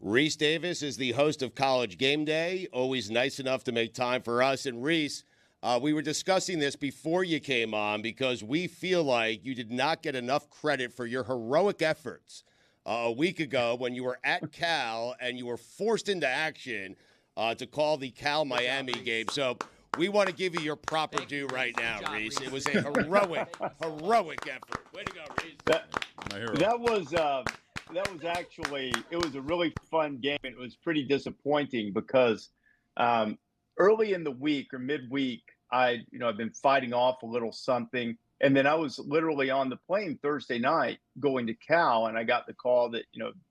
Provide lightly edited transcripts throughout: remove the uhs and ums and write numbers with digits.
Rece Davis is the host of College GameDay, always nice enough to make time for us. And Rece, we were discussing this before you came on because we feel like you did not get enough credit for your heroic efforts a week ago when you were at Cal and you were forced into action to call the Cal-Miami game. So we want to give you your proper due right now, Rece. It was a heroic effort. Way to go, Rece. That was actually, it was a really fun game. It was pretty disappointing because early in the week or midweek, I've been fighting off a little something. And then I was literally on the plane Thursday night going to Cal, and I got the call that,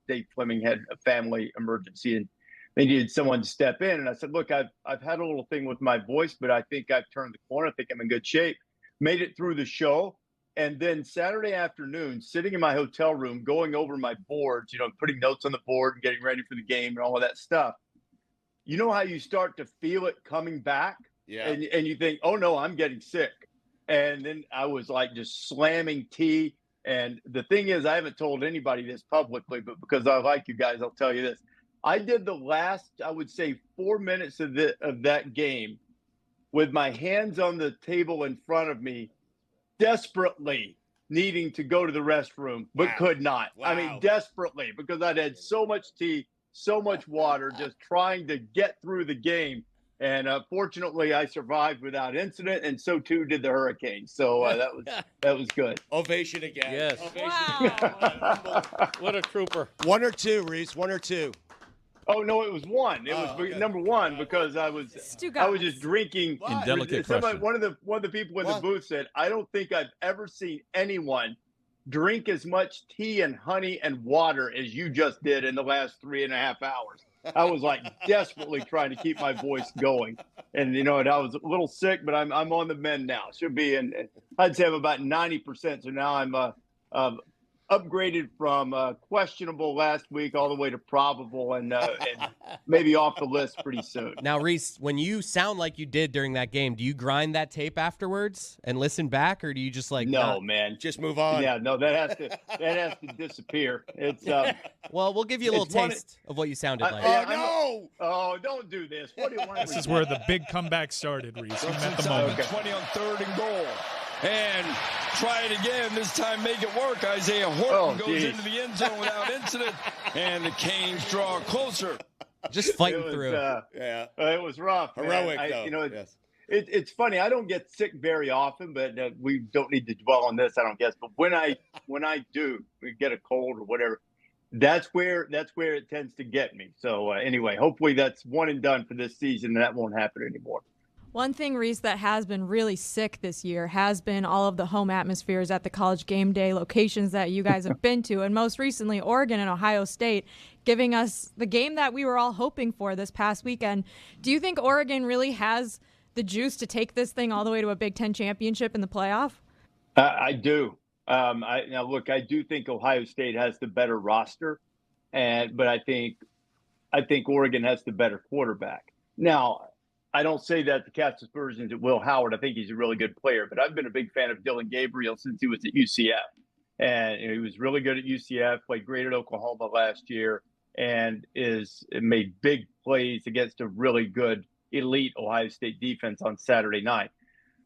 Dave Fleming had a family emergency and they needed someone to step in. And I said, look, I've had a little thing with my voice, but I think I've turned the corner. I think I'm in good shape. Made it through the show. And then Saturday afternoon, sitting in my hotel room, going over my boards, putting notes on the board and getting ready for the game and all of that stuff. You know how you start to feel it coming back? Yeah. And you think, oh, no, I'm getting sick. And then I was like just slamming tea. And the thing is, I haven't told anybody this publicly, but because I like you guys, I'll tell you this. I did the last, I would say, 4 minutes of that game with my hands on the table in front of me, desperately needing to go to the restroom, but could not. Wow. I mean, desperately, because I'd had so much tea, so much water, just trying to get through the game. And fortunately, I survived without incident, and so too did the Hurricanes. So that was good. Ovation again. Yes. Ovation again. What a trooper. One or two, Rece. One or two. Oh no, it was one. It was number one because I was just drinking. Indelicate question. One of the people in the booth said, "I don't think I've ever seen anyone drink as much tea and honey and water as you just did in the last 3.5 hours." I was like desperately trying to keep my voice going, and I was a little sick, but I'm on the mend now. Should be, and I'd say I'm about 90%. So now I'm upgraded from questionable last week all the way to probable and maybe off the list pretty soon. Now, Rece, when you sound like you did during that game, do you grind that tape afterwards and listen back, or do you just No, man, just move on? Yeah, no, that has to disappear. It's well, we'll give you a little taste of what you sounded like. No! Oh, don't do this. What do you want? This is where the big comeback started, Rece. You met the moment. 20 on 3rd and goal. And try it again. This time make it work. Isaiah Horton goes into the end zone without incident. And the Canes draw closer. Just fighting through. It was rough. Heroic, though. Yes. It's funny. I don't get sick very often, but we don't need to dwell on this, I don't guess. But when I do, we get a cold or whatever, that's where it tends to get me. So anyway, hopefully that's one and done for this season, and that won't happen anymore. One thing, Rece, that has been really sick this year has been all of the home atmospheres at the College GameDay locations that you guys have been to, and most recently Oregon and Ohio State, giving us the game that we were all hoping for this past weekend. Do you think Oregon really has the juice to take this thing all the way to a Big Ten championship in the playoff? I do. Now, look, I do think Ohio State has the better roster, but I think Oregon has the better quarterback. Now, I don't say that the cast aspersions at Will Howard. I think he's a really good player, but I've been a big fan of Dylan Gabriel since he was at UCF. And he was really good at UCF, played great at Oklahoma last year, and made big plays against a really good elite Ohio State defense on Saturday night.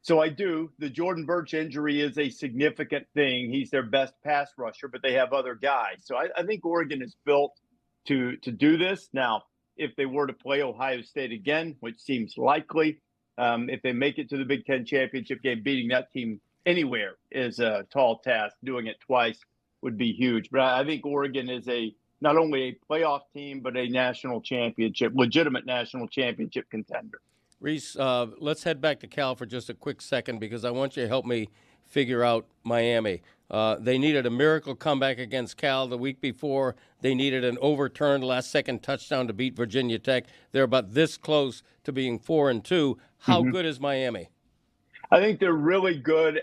So I do. The Jordan Birch injury is a significant thing. He's their best pass rusher, but they have other guys. So I think Oregon is built to do this. Now, if they were to play Ohio State again, which seems likely, if they make it to the Big Ten championship game, beating that team anywhere is a tall task. Doing it twice would be huge. But I think Oregon is not only a playoff team, but a legitimate national championship contender. Rece, let's head back to Cal for just a quick second because I want you to help me figure out Miami. They needed a miracle comeback against Cal the week before. They needed an overturned last-second touchdown to beat Virginia Tech. They're about this close to being 4-2. How good is Miami? I think they're really good,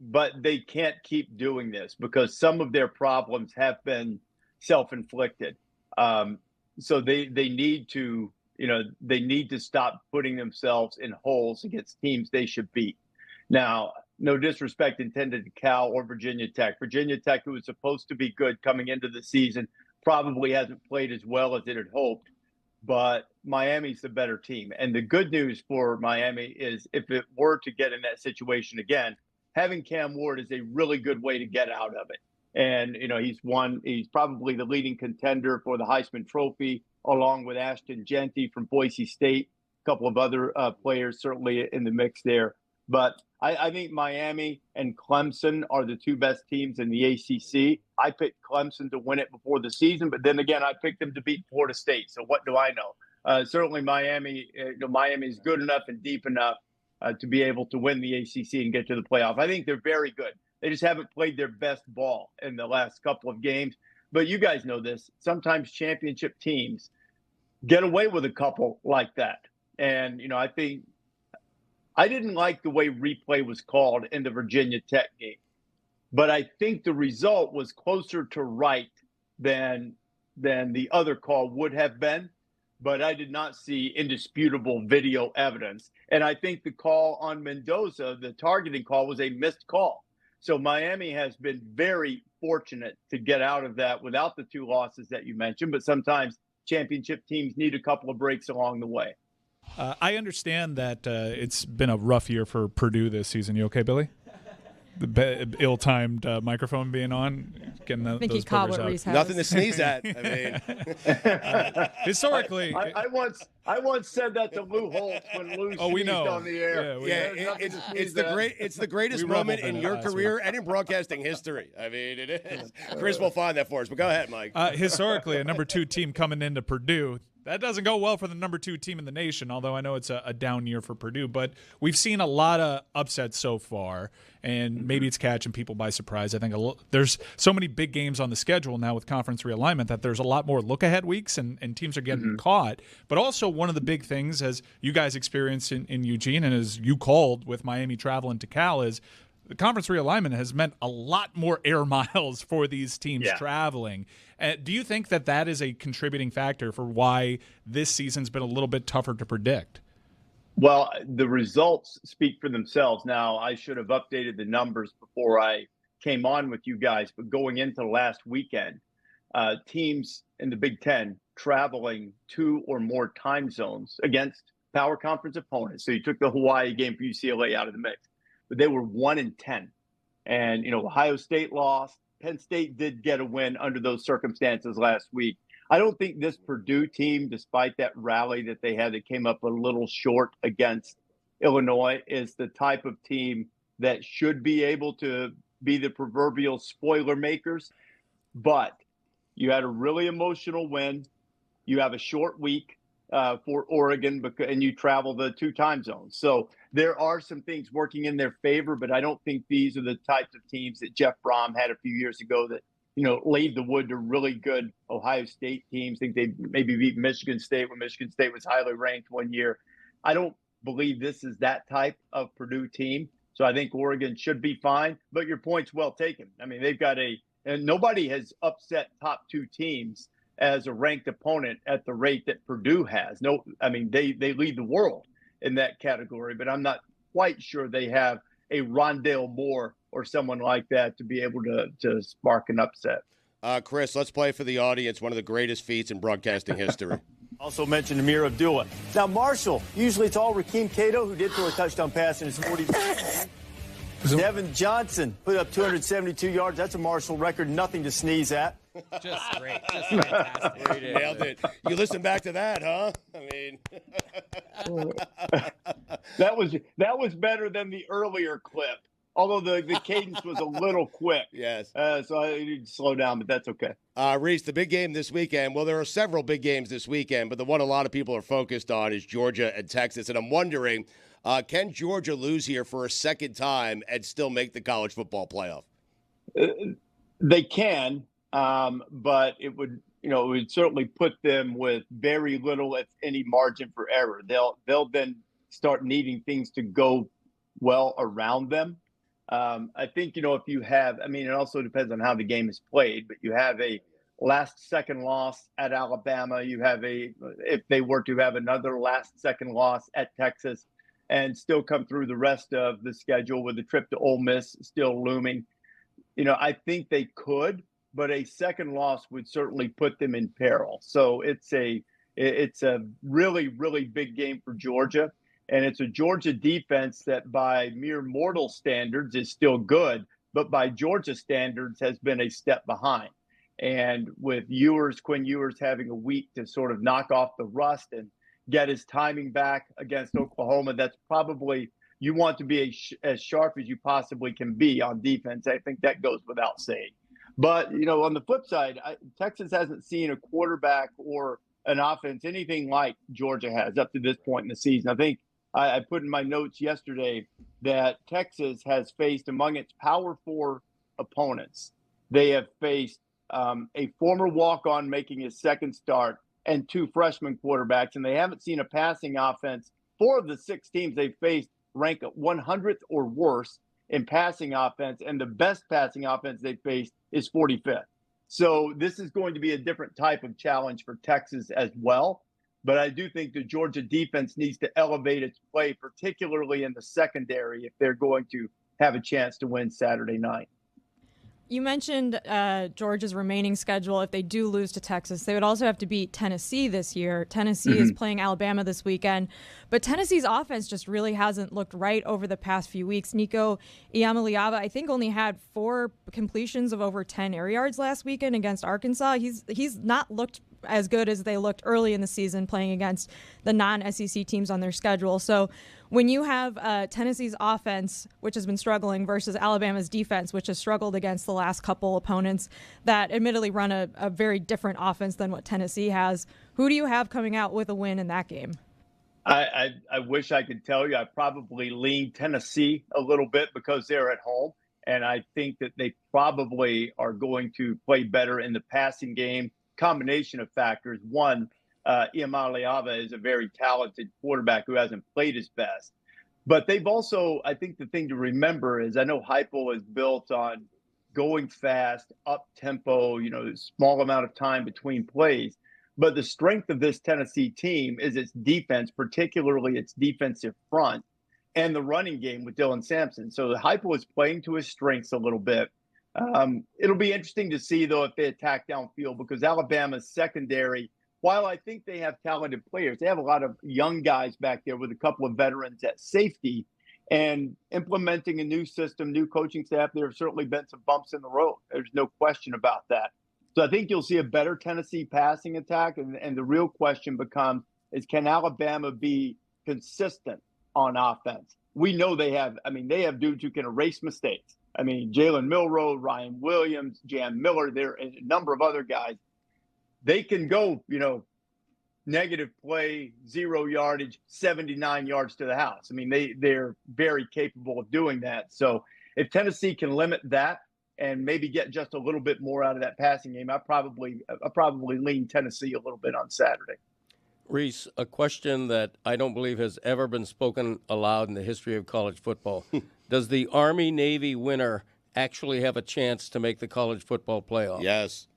but they can't keep doing this because some of their problems have been self-inflicted. So they need to, they need to stop putting themselves in holes against teams they should beat. Now, no disrespect intended to Cal or Virginia Tech. Virginia Tech, who was supposed to be good coming into the season, probably hasn't played as well as it had hoped, but Miami's the better team. And the good news for Miami is if it were to get in that situation again, having Cam Ward is a really good way to get out of it. And, he's probably the leading contender for the Heisman Trophy, along with Ashton Genty from Boise State, a couple of other players certainly in the mix there. But I think Miami and Clemson are the two best teams in the ACC. I picked Clemson to win it before the season, but then again, I picked them to beat Florida State. So what do I know? Certainly Miami is good enough and deep enough to be able to win the ACC and get to the playoff. I think they're very good. They just haven't played their best ball in the last couple of games. But you guys know this. Sometimes championship teams get away with a couple like that. And, I think I didn't like the way replay was called in the Virginia Tech game. But I think the result was closer to right than the other call would have been. But I did not see indisputable video evidence. And I think the call on Mendoza, the targeting call, was a missed call. So Miami has been very fortunate to get out of that without the two losses that you mentioned. But sometimes championship teams need a couple of breaks along the way. I understand that it's been a rough year for Purdue this season. You okay, Billy? The ill-timed microphone being on, getting I think those he caught boogers what out. Rece has. Nothing to sneeze at. I mean, Historically, I once said that to Lou Holtz when Lou we sneezed know. on the air. it's the greatest We moment reveled in in it your last career and in broadcasting history. I mean, it is. Chris will find that for us, but go ahead, Mike. historically, a number 2 team coming into Purdue, that doesn't go well for the number 2 team in the nation, although I know it's a down year for Purdue. But we've seen a lot of upsets so far, and maybe it's catching people by surprise. I think there's so many big games on the schedule now with conference realignment that there's a lot more look-ahead weeks, and teams are getting caught. But also one of the big things, as you guys experienced in Eugene and as you called with Miami traveling to Cal, is the conference realignment has meant a lot more air miles for these teams traveling. Do you think that is a contributing factor for why this season's been a little bit tougher to predict? Well, the results speak for themselves. Now, I should have updated the numbers before I came on with you guys, but going into last weekend, teams in the Big Ten traveling 2 or more time zones against power conference opponents. So you took the Hawaii game for UCLA out of the mix, but they were 1-10. And, Ohio State lost. Penn State did get a win under those circumstances last week. I don't think this Purdue team, despite that rally that they had that came up a little short against Illinois, is the type of team that should be able to be the proverbial spoiler makers. But you had a really emotional win. You have a short week for Oregon, and you travel the 2 time zones. So there are some things working in their favor, but I don't think these are the types of teams that Jeff Brom had a few years ago that, laid the wood to really good Ohio State teams. I think they maybe beat Michigan State when Michigan State was highly ranked one year. I don't believe this is that type of Purdue team. So I think Oregon should be fine, but your point's well taken. I mean, they've got and nobody has upset top 2 teams as a ranked opponent at the rate that Purdue has. No, I mean, they lead the world in that category, but I'm not quite sure they have a Rondale Moore or someone like that to be able to spark an upset. Chris, let's play for the audience one of the greatest feats in broadcasting history. Also mentioned Amir Abdullah. Now, Marshall, usually it's all Rakeem Cato, who did throw a touchdown pass in his 40. Devin Johnson put up 272 yards. That's a Marshall record, nothing to sneeze at. Just great. Just fantastic. Nailed it. You listen back to that, huh? I mean, that was better than the earlier clip, although the cadence was a little quick. Yes. So I need to slow down, but that's okay. Rece, the big game this weekend. Well, there are several big games this weekend, but the one a lot of people are focused on is Georgia and Texas. And I'm wondering, can Georgia lose here for a second time and still make the college football playoff? They can. But it would certainly put them with very little, if any, margin for error. They'll then start needing things to go well around them. I think, if you have, it also depends on how the game is played, but you have a last-second loss at Alabama. You have if they were to have another last-second loss at Texas and still come through the rest of the schedule with the trip to Ole Miss still looming, I think they could. but a second loss would certainly put them in peril. So it's a really, really big game for Georgia. And it's a Georgia defense that by mere mortal standards is still good, but by Georgia standards has been a step behind. And with Quinn Ewers having a week to sort of knock off the rust and get his timing back against Oklahoma, that's probably, you want to be as sharp as you possibly can be on defense. I think that goes without saying. But, on the flip side, Texas hasn't seen a quarterback or an offense anything like Georgia has up to this point in the season. I think I put in my notes yesterday that Texas has faced, among its Power 4 opponents, they have faced a former walk-on making his second start and 2 freshman quarterbacks, and they haven't seen a passing offense. 4 of the 6 teams they faced rank 100th or worse in passing offense, and the best passing offense they faced is 45th. So this is going to be a different type of challenge for Texas as well. But I do think the Georgia defense needs to elevate its play, particularly in the secondary, if they're going to have a chance to win Saturday night. You mentioned Georgia's remaining schedule. If they do lose to Texas, they would also have to beat Tennessee this year. Tennessee is playing Alabama this weekend. But Tennessee's offense just really hasn't looked right over the past few weeks. Nico Iamaleava, I think, only had 4 completions of over 10 air yards last weekend against Arkansas. He's not looked as good as they looked early in the season playing against the non-SEC teams on their schedule. So when you have Tennessee's offense, which has been struggling, versus Alabama's defense, which has struggled against the last couple opponents that admittedly run a very different offense than what Tennessee has, who do you have coming out with a win in that game? I wish I could tell you. I probably lean Tennessee a little bit because they're at home, and I think that they probably are going to play better in the passing game. Combination of factors. One, Iamaleava is a very talented quarterback who hasn't played his best. But they've also, I think the thing to remember is I know Heupel is built on going fast, up-tempo, small amount of time between plays. But the strength of this Tennessee team is its defense, particularly its defensive front, and the running game with Dylan Sampson. So the Heupel is playing to his strengths a little bit. It'll be interesting to see, though, if they attack downfield, because Alabama's secondary, while I think they have talented players, they have a lot of young guys back there with a couple of veterans at safety. And implementing a new system, new coaching staff, there have certainly been some bumps in the road. There's no question about that. So I think you'll see a better Tennessee passing attack. And the real question becomes, can Alabama be consistent on offense? We know they have dudes who can erase mistakes. Jalen Milroe, Ryan Williams, Jan Miller, there and a number of other guys. They can go, negative play, 0 yardage, 79 yards to the house. They're very capable of doing that. So if Tennessee can limit that and maybe get just a little bit more out of that passing game, I probably lean Tennessee a little bit on Saturday. Rece, a question that I don't believe has ever been spoken aloud in the history of college football. Does the Army-Navy winner actually have a chance to make the college football playoff? Yes.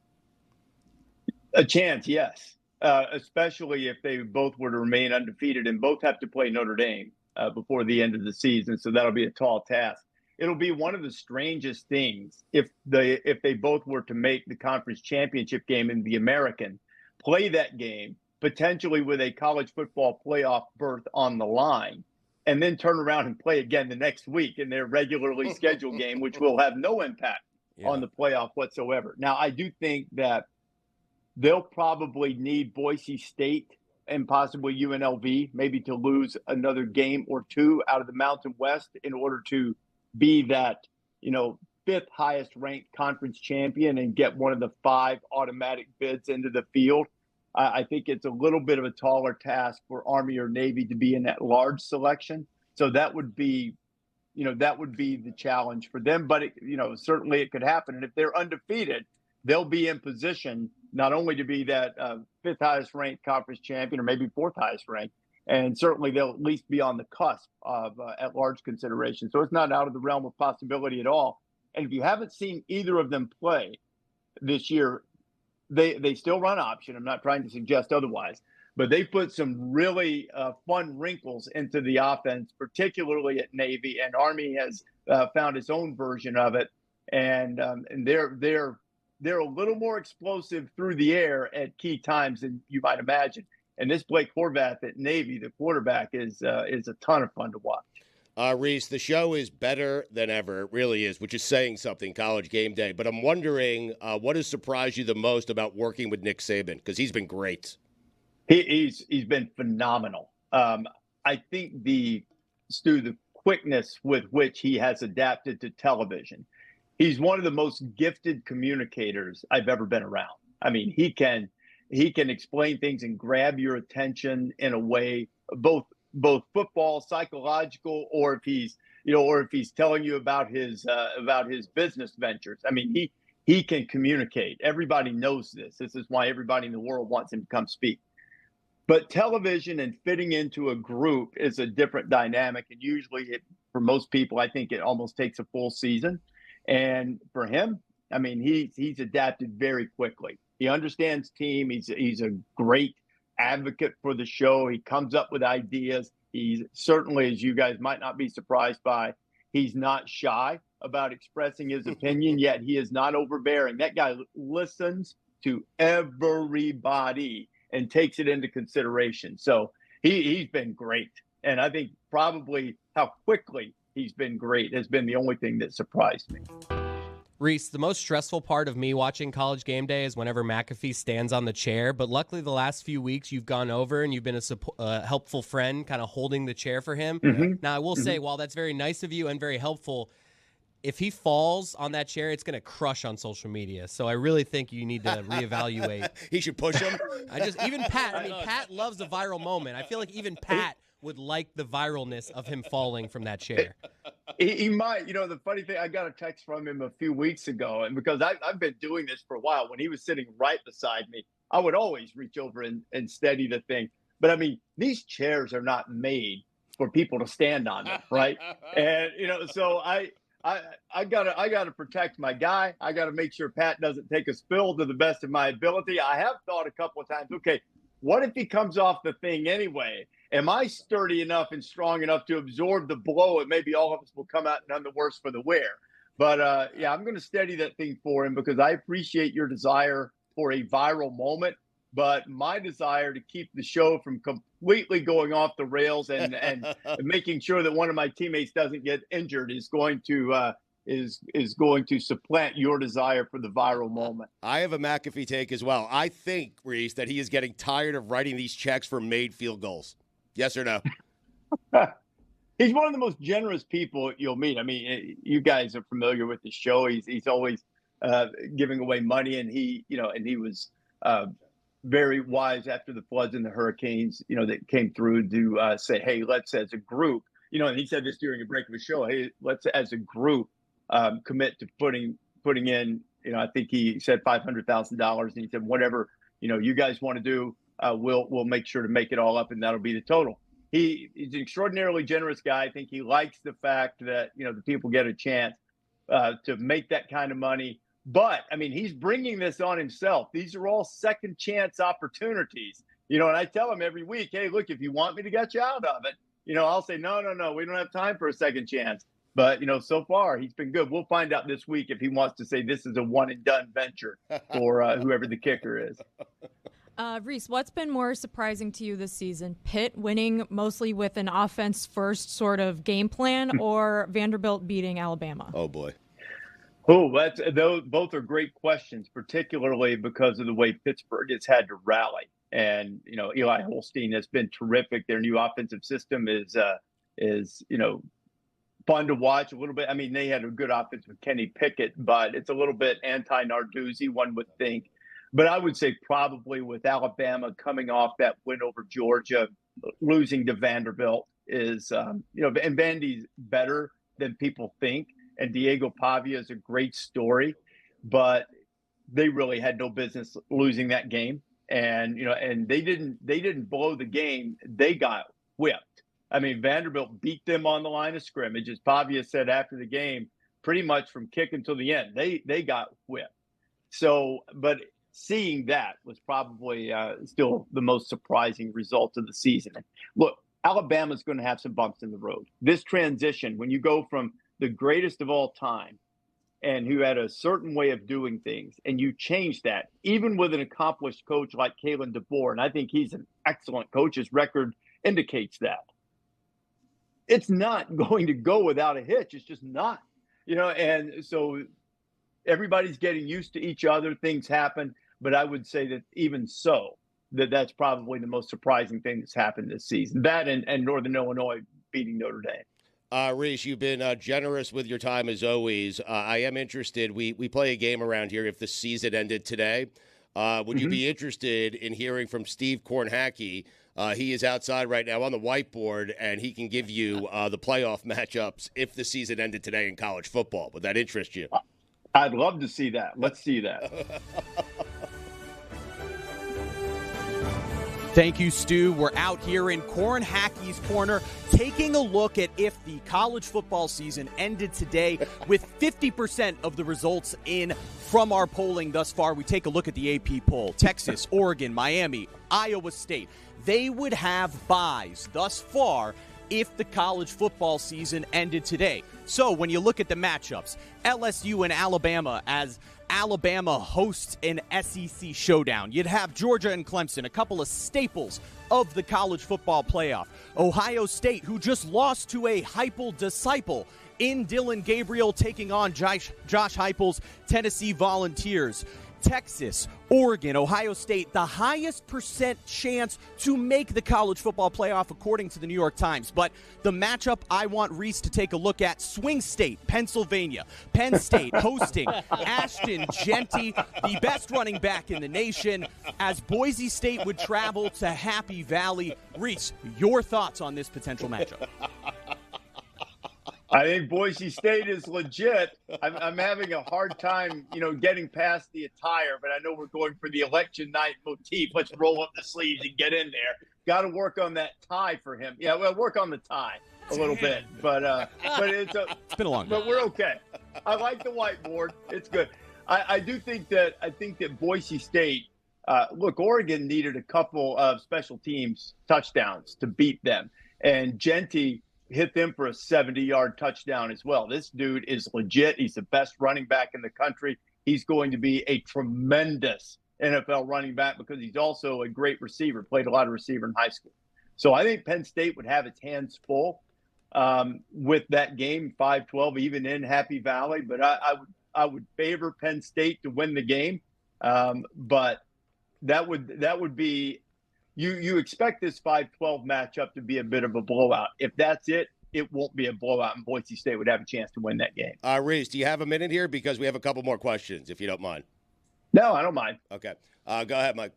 A chance, yes. Especially if they both were to remain undefeated, and both have to play Notre Dame before the end of the season. So that'll be a tall task. It'll be one of the strangest things if they both were to make the conference championship game in the American, play that game, potentially with a college football playoff berth on the line, and then turn around and play again the next week in their regularly scheduled game, which will have no impact on the playoff whatsoever. Now, I do think that they'll probably need Boise State and possibly UNLV maybe to lose another game or two out of the Mountain West in order to be that, 5th highest ranked conference champion and get one of the 5 automatic bids into the field. I think it's a little bit of a taller task for Army or Navy to be in that large selection. So that would be, the challenge for them. But, certainly it could happen. And if they're undefeated, they'll be in position not only to be that 5th highest ranked conference champion or maybe 4th highest ranked, and certainly they'll at least be on the cusp of at-large consideration. So it's not out of the realm of possibility at all. And if you haven't seen either of them play this year, they still run option. I'm not trying to suggest otherwise, but they put some really fun wrinkles into the offense, particularly at Navy, and Army has found its own version of it. And they're they're a little more explosive through the air at key times than you might imagine. And this Blake Horvath at Navy, the quarterback, is a ton of fun to watch. Rece, the show is better than ever. It really is, which is saying something, College Game Day. But I'm wondering, what has surprised you the most about working with Nick Saban? Because he's been great. He's been phenomenal. I think the quickness with which he has adapted to television. He's one of the most gifted communicators I've ever been around. I mean, he can explain things and grab your attention in a way, both football, psychological, or if he's telling you about his business ventures. I mean, he can communicate. Everybody knows this. This is why everybody in the world wants him to come speak. But television and fitting into a group is a different dynamic. And usually for most people, I think it almost takes a full season. And for him, I mean, he's adapted very quickly. He understands team. He's a great advocate for the show. He comes up with ideas. He's certainly, as you guys might not be surprised by, he's not shy about expressing his opinion, yet he is not overbearing. That guy listens to everybody and takes it into consideration. So he's been great. And I think probably how quickly he's been great has been the only thing that surprised me. Rece, the most stressful part of me watching College Game Day is whenever McAfee stands on the chair. But luckily, the last few weeks, you've gone over and you've been a helpful friend, kind of holding the chair for him. Mm-hmm. Now, I will say, while that's very nice of you and very helpful, if he falls on that chair, it's going to crush on social media. So I really think you need to reevaluate. He should push him. Even Pat. I mean, Pat loves a viral moment. I feel like even Pat would like the viralness of him falling from that chair. He might. You know, the funny thing, I got a text from him a few weeks ago, and because I've been doing this for a while, when he was sitting right beside me, I would always reach over and steady the thing. But I mean, these chairs are not made for people to stand on them, right? And so I gotta protect my guy. I gotta make sure Pat doesn't take a spill to the best of my ability. I have thought a couple of times, okay, what if he comes off the thing anyway? Am I sturdy enough and strong enough to absorb the blow? And maybe all of us will come out none the worse for the wear. But I'm going to steady that thing for him because I appreciate your desire for a viral moment. But my desire to keep the show from completely going off the rails and making sure that one of my teammates doesn't get injured is going to supplant your desire for the viral moment. I have a McAfee take as well. I think, Rece, that he is getting tired of writing these checks for made field goals. Yes or no? He's one of the most generous people you'll meet. I mean, you guys are familiar with the show. He's always giving away money, and he was very wise after the floods and the hurricanes, that came through to say, hey, let's as a group, and he said this during a break of a show, hey, let's as a group commit to putting in, I think he said $500,000, and he said, whatever, you guys want to do, we'll make sure to make it all up, and that'll be the total. He's an extraordinarily generous guy. I think he likes the fact that, the people get a chance to make that kind of money. But, I mean, he's bringing this on himself. These are all second chance opportunities, and I tell him every week, hey, look, if you want me to get you out of it, I'll say, no, we don't have time for a second chance. But, so far he's been good. We'll find out this week if he wants to say this is a one and done venture for whoever the kicker is. Rece, what's been more surprising to you this season? Pitt winning mostly with an offense-first sort of game plan or Vanderbilt beating Alabama? Oh, boy. Oh, both are great questions, particularly because of the way Pittsburgh has had to rally. And, Eli Holstein has been terrific. Their new offensive system is fun to watch a little bit. I mean, they had a good offense with Kenny Pickett, but it's a little bit anti-Narduzzi, one would think. But I would say probably with Alabama coming off that win over Georgia, losing to Vanderbilt is, and Vandy's better than people think. And Diego Pavia is a great story, but they really had no business losing that game. And, and they didn't blow the game. They got whipped. I mean, Vanderbilt beat them on the line of scrimmage, as Pavia said after the game, pretty much from kick until the end. They got whipped. So, but seeing that was probably still the most surprising result of the season. Look, Alabama's going to have some bumps in the road. This transition, when you go from the greatest of all time and who had a certain way of doing things, and you change that, even with an accomplished coach like Kalen DeBoer, and I think he's an excellent coach. His record indicates that. It's not going to go without a hitch. It's just not, and so everybody's getting used to each other. Things happen, but I would say that even so, that's probably the most surprising thing that's happened this season. That and Northern Illinois beating Notre Dame. Rece, you've been generous with your time as always. I am interested. We play a game around here if the season ended today. Would you be interested in hearing from Steve Kornhacke? He is outside right now on the whiteboard, and he can give you the playoff matchups if the season ended today in college football. Would that interest you? I'd love to see that. Let's see that. Thank you, Stu. We're out here in Kornhacke's Corner taking a look at if the college football season ended today with 50% of the results in from our polling thus far. We take a look at the AP poll. Texas, Oregon, Miami, Iowa State. They would have byes thus far if the college football season ended today. So when you look at the matchups, LSU and Alabama as Alabama hosts an SEC showdown. You'd have Georgia and Clemson, a couple of staples of the college football playoff. Ohio State, who just lost to a Heupel disciple in Dylan Gabriel, taking on Josh Heupel's Tennessee Volunteers. Texas, Oregon, Ohio State, the highest percent chance to make the college football playoff according to the New York Times. But the matchup I want Rece to take a look at, Swing State, Pennsylvania. Penn State hosting Ashton Jeanty, the best running back in the nation, as Boise State would travel to Happy Valley. Rece, your thoughts on this potential matchup? I think Boise State is legit. I'm having a hard time, getting past the attire, but I know we're going for the election night motif. Let's roll up the sleeves and get in there. Got to work on that tie for him. Yeah, well, work on the tie a little bit, but it's been a long time. But we're okay. I like the whiteboard. It's good. I think that Boise State. Look, Oregon needed a couple of special teams touchdowns to beat them, and Jeanty hit them for a 70-yard touchdown as well. This dude is legit. He's the best running back in the country. He's going to be a tremendous NFL running back because he's also a great receiver, played a lot of receiver in high school. So I think Penn State would have its hands full with that game, 5-12, even in Happy Valley. But I would favor Penn State to win the game. But that would be – You expect this 5-12 matchup to be a bit of a blowout. If that's it, it won't be a blowout, and Boise State would have a chance to win that game. Rece, do you have a minute here? Because we have a couple more questions, if you don't mind. No, I don't mind. Okay. Go ahead, Mike.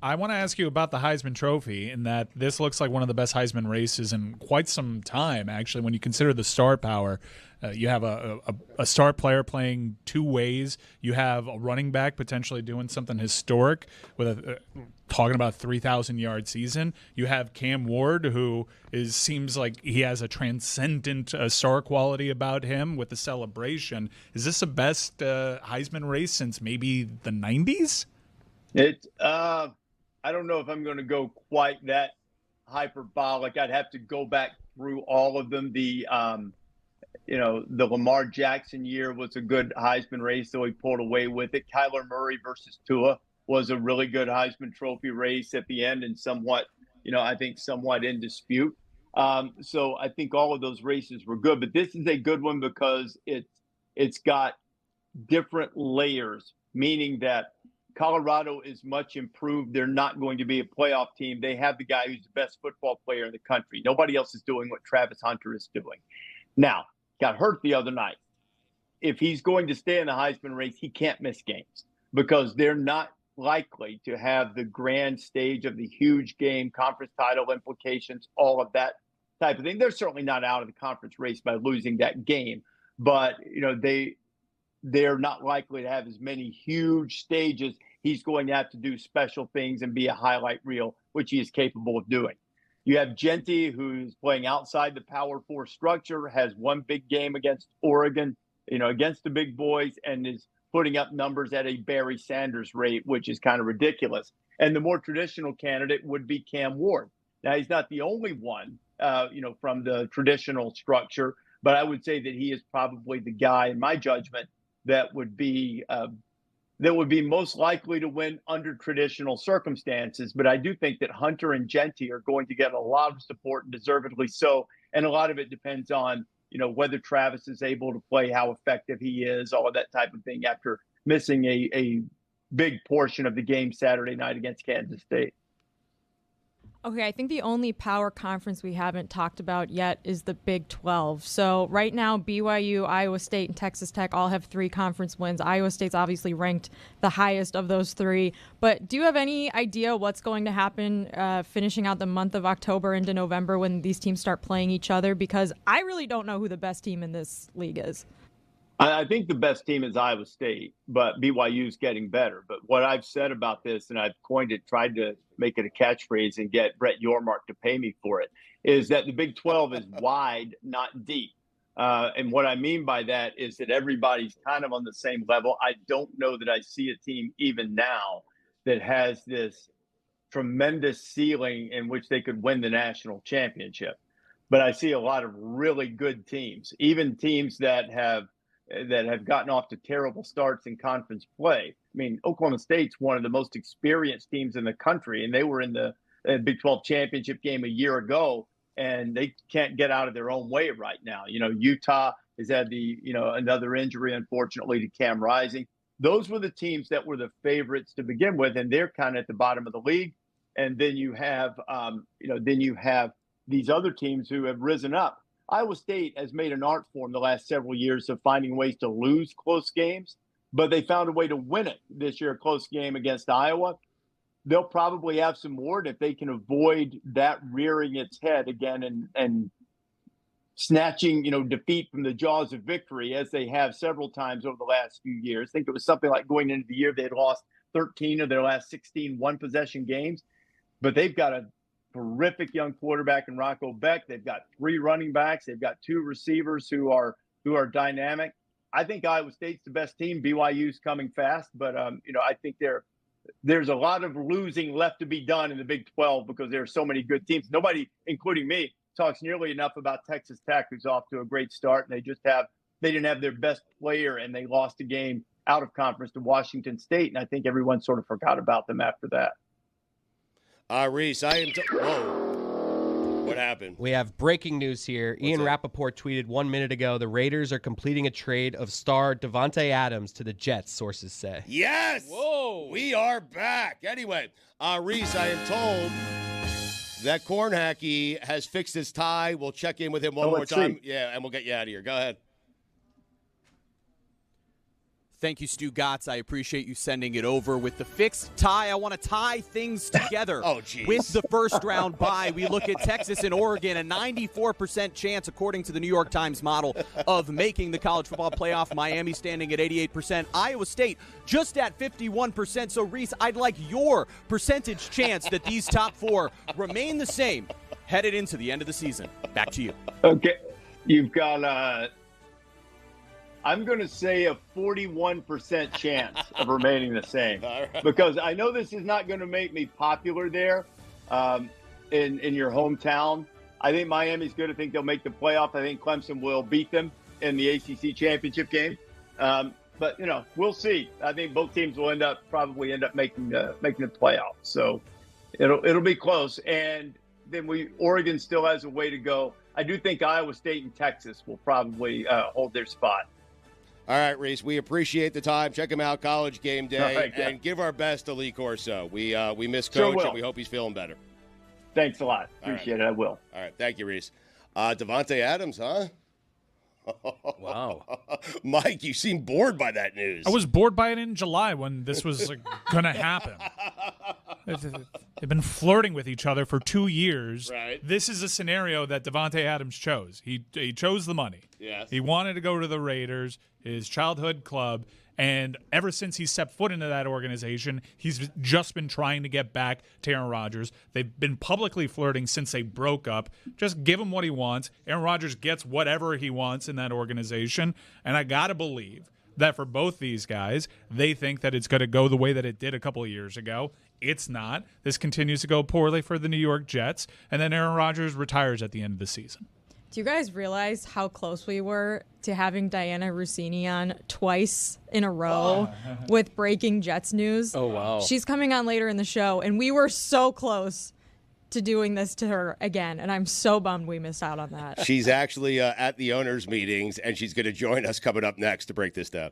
I want to ask you about the Heisman Trophy, in that this looks like one of the best Heisman races in quite some time, actually, when you consider the star power. You have a star player playing two ways. You have a running back potentially doing something historic with talking about a 3,000-yard season. You have Cam Ward, who seems like he has a transcendent star quality about him with the celebration. Is this the best Heisman race since maybe the 90s? I don't know if I'm going to go quite that hyperbolic. I'd have to go back through all of them. The Lamar Jackson year was a good Heisman race, though he pulled away with it. Kyler Murray versus Tua was a really good Heisman Trophy race at the end, and somewhat in dispute. So I think all of those races were good, but this is a good one because it's got different layers, meaning that Colorado is much improved. They're not going to be a playoff team. They have the guy who's the best football player in the country. Nobody else is doing what Travis Hunter is doing. Now, got hurt the other night. If he's going to stay in the Heisman race, he can't miss games because they're not likely to have the grand stage of the huge game, conference title implications, all of that type of thing. They're certainly not out of the conference race by losing that game, but they're not likely to have as many huge stages. He's going to have to do special things and be a highlight reel, which he is capable of doing. You have Jeanty, who's playing outside the Power 4 structure, has one big game against Oregon, against the big boys, and is putting up numbers at a Barry Sanders rate, which is kind of ridiculous. And the more traditional candidate would be Cam Ward. Now, he's not the only one, from the traditional structure, But I would say that he is probably the guy, in my judgment, that would be most likely to win under traditional circumstances. But I do think that Hunter and Genty are going to get a lot of support, and deservedly so. And a lot of it depends on, whether Travis is able to play, how effective he is, all of that type of thing after missing a big portion of the game Saturday night against Kansas State. Okay, I think the only power conference we haven't talked about yet is the Big 12. So right now, BYU, Iowa State, and Texas Tech all have 3 conference wins. Iowa State's obviously ranked the highest of those 3. But do you have any idea what's going to happen finishing out the month of October into November when these teams start playing each other? Because I really don't know who the best team in this league is. I think the best team is Iowa State, but BYU's getting better. But what I've said about this, and I've coined it, tried to make it a catchphrase and get Brett Yormark to pay me for it, is that the Big 12 is wide, not deep. And what I mean by that is that everybody's kind of on the same level. I don't know that I see a team even now that has this tremendous ceiling in which they could win the national championship. But I see a lot of really good teams, even teams that have gotten off to terrible starts in conference play. I mean, Oklahoma State's one of the most experienced teams in the country, and they were in the Big 12 championship game a year ago, and they can't get out of their own way right now. Utah has had another injury, unfortunately, to Cam Rising. Those were the teams that were the favorites to begin with, and they're kind of at the bottom of the league. And then you have, these other teams who have risen up. Iowa State has made an art form the last several years of finding ways to lose close games, but they found a way to win it this year, a close game against Iowa. They'll probably have some more, and if they can avoid that rearing its head again and snatching, defeat from the jaws of victory, as they have several times over the last few years. I think it was something like going into the year, they had lost 13 of their last 16 one-possession games, but they've got a terrific young quarterback in Rocco Beck. They've got 3 running backs. They've got 2 receivers who are dynamic. I think Iowa State's the best team. BYU's coming fast, but I think there's a lot of losing left to be done in the Big 12 because there are so many good teams. Nobody, including me, talks nearly enough about Texas Tech, who's off to a great start, and they didn't have their best player, and they lost a game out of conference to Washington State, and I think everyone sort of forgot about them after that. Rece, whoa. What happened? We have breaking news here. Ian Rappaport tweeted 1 minute ago, the Raiders are completing a trade of star Davante Adams to the Jets, sources say. Yes! Whoa! We are back. Anyway, Rece, I am told that Kornhacke has fixed his tie. We'll check in with him one more time. Yeah, and we'll get you out of here. Go ahead. Thank you, Stugotz. I appreciate you sending it over. With the fixed tie, I want to tie things together. With the first-round bye, we look at Texas and Oregon, a 94% chance, according to the New York Times model, of making the college football playoff. Miami standing at 88%. Iowa State just at 51%. So, Rece, I'd like your percentage chance that these top 4 remain the same headed into the end of the season. Back to you. Okay. You've got I'm going to say a 41% chance of remaining the same, because I know this is not going to make me popular there in your hometown. I think Miami's good. I think they'll make the playoff. I think Clemson will beat them in the ACC championship game. But we'll see. I think both teams will probably end up making the playoff. So it'll be close. And then Oregon still has a way to go. I do think Iowa State and Texas will probably hold their spot. All right, Rece, we appreciate the time. Check him out, College Game Day, right, and give our best to Lee Corso. We miss Coach, and we hope he's feeling better. Thanks a lot. Appreciate it. I will. All right. Thank you, Rece. Davante Adams, huh? Wow. Mike, you seem bored by that news. I was bored by it in July when this was going to happen. They've been flirting with each other for 2 years. Right. This is a scenario that Davante Adams chose. He chose the money. Yes. He wanted to go to the Raiders, his childhood club, and ever since he stepped foot into that organization, he's just been trying to get back to Aaron Rodgers. They've been publicly flirting since they broke up. Just give him what he wants. Aaron Rodgers gets whatever he wants in that organization, and I got to believe that for both these guys, they think that it's going to go the way that it did a couple of years ago. It's not. This continues to go poorly for the New York Jets, and then Aaron Rodgers retires at the end of the season. Do you guys realize how close we were to having Diana Rossini on twice in a row with breaking Jets news? Oh, wow. She's coming on later in the show, and we were so close to doing this to her again, and I'm so bummed we missed out on that. She's actually at the owners' meetings, and she's going to join us coming up next to break this down.